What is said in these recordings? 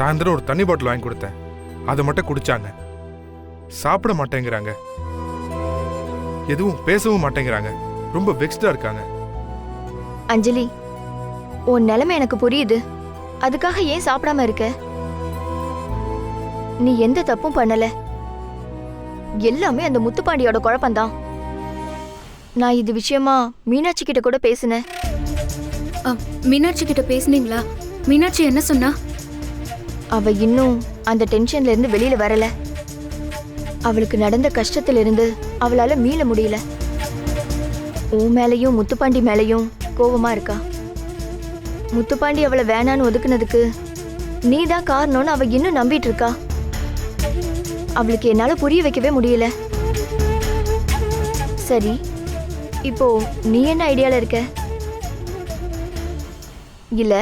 சாயந்தரம் ஒரு தண்ணி பாட்டில் வாங்கி கொடுத்தேன். அதை மட்டும் குடிச்சாங்க. சாப்பிட மாட்டேங்கிறாங்க, எதுவும் பேசவும் மாட்டேங்கிறாங்க. ரொம்ப வெக்ஸ்டா இருக்காங்க. அஞ்சலி, உன் நிலைமை எனக்கு புரியுது. அதுக்காக ஏன் சாப்பிடாம இருக்க? நீ எந்த தப்பும் பண்ணல. எல்லாமே அந்த முத்துப்பாண்டியோட குழப்பம்தான். நான் இது விஷயமா மீனாட்சி கிட்ட கூட பேசினேன். மீனாட்சி கிட்ட பேசுனீங்களா? மீனாட்சி என்ன சொன்னா? அவ இன்னும் அந்த டென்ஷன்ல இருந்து வெளியில வரல. அவளுக்கு நடந்த கஷ்டத்துல இருந்து அவளால மீள முடியல. உன் மேலையும் முத்துப்பாண்டி மேலையும் கோவமா இருக்கா. முத்துப்பாண்டி அவளை வேணான்னு ஒதுக்குனதுக்கு நீதான் காரணம்னு அவ இன்னும் நம்பிட்டு இருக்கா. அவளுக்கு என்னால புரிய வைக்கவே முடியல. சரி, இப்போ நீ என்ன ஐடியால இருக்க? இல்ல,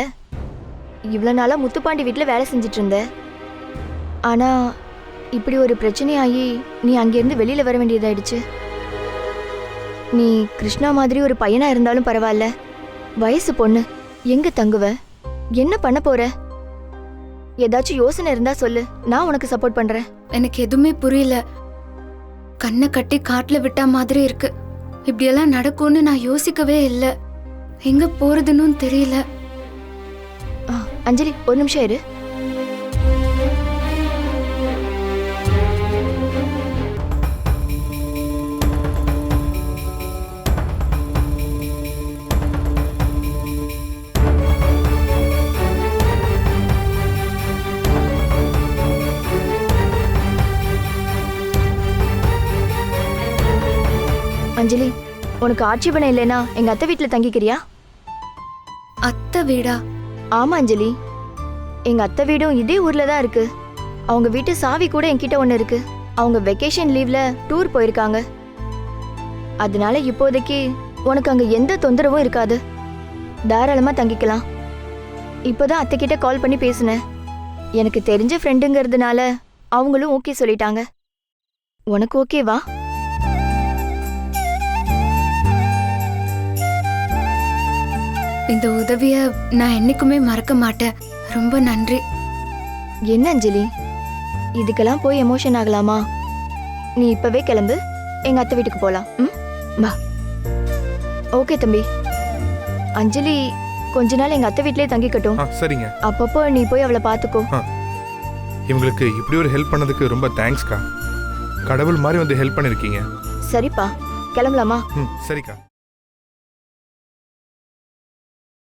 இவ்வளவு நாளா முத்துப்பாண்டி வீட்டுல வேலை செஞ்சிட்டு இருந்த. ஆனா இப்படி ஒரு பிரச்சனையாகி நீ அங்கிருந்து வெளியில வர வேண்டியதாயிடுச்சு. நீ கிருஷ்ணா மாதிரி ஒரு பையனா இருந்தாலும் பரவாயில்ல, வயசு பொண்ணு. எங்க தங்குவ? என்ன பண்ண போற? ஏதாச்சும் யோசனை இருந்தா சொல்லு, நான் உனக்கு சப்போர்ட் பண்றேன். எனக்கு எதுவுமே புரியல. கண்ணை கட்டி காட்டுல விட்டா மாதிரி இருக்கு. இப்படியெல்லாம் நடக்கும்னு நான் யோசிக்கவே இல்லை. எங்க போறதுன்னு தெரியல. அஞ்சலி, ஒரு நிமிஷம் இரு. அஞ்சலி, உனக்கு ஆட்சேபணம் இல்லைன்னா எங்க அத்தை வீட்டுல தங்கிக்கிறியா? அத்தை வீடா? ஆமா அஞ்சலி, எங்க அத்தை வீடும் இதே ஊர்ல தான் இருக்கு. அவங்க வீட்டு சாவி கூட என்கிட்ட ஒண்ணு இருக்கு. அவங்க வெக்கேஷன் லீவ்ல டூர் போயிருக்காங்க. அதனால இப்போதைக்கு உனக்கு அங்க எந்த தொந்தரவும் இருக்காது. தாராளமா தங்கிக்கலாம். இப்போதான் அத்தை கிட்ட கால் பண்ணி பேசினேன். எனக்கு தெரிஞ்ச ஃப்ரெண்டுங்கிறதுனால அவங்களும் ஓகே சொல்லிட்டாங்க. உனக்கு ஓகேவா? இந்த உதவிய நான் என்னைக்குமே மறக்க மாட்டேன். ரொம்ப நன்றி. என்ன அஞ்சலி, இதுக்கெல்லாம் போய் எமோஷன் ஆகலாமா? நீ இப்பவே கிளம்பு, எங்க அத்தை வீட்டுக்கு போலாம். வா. ஓகே தம்பி. அஞ்சலி கொஞ்ச நாள் எங்க அத்தை வீட்லயே தங்கிக்கட்டும். சரிங்க. அப்பப்போ நீ போய் அவளை பாத்துக்கோ. இவங்களுக்கு இப்படி ஒரு ஹெல்ப் பண்ணதுக்கு ரொம்ப தேங்க்ஸ்க்கா. கடவுள் மாதிரி வந்து ஹெல்ப் பண்ணிருக்கீங்க. சரிப்பா, கிளம்பலாமா? சரிக்கா.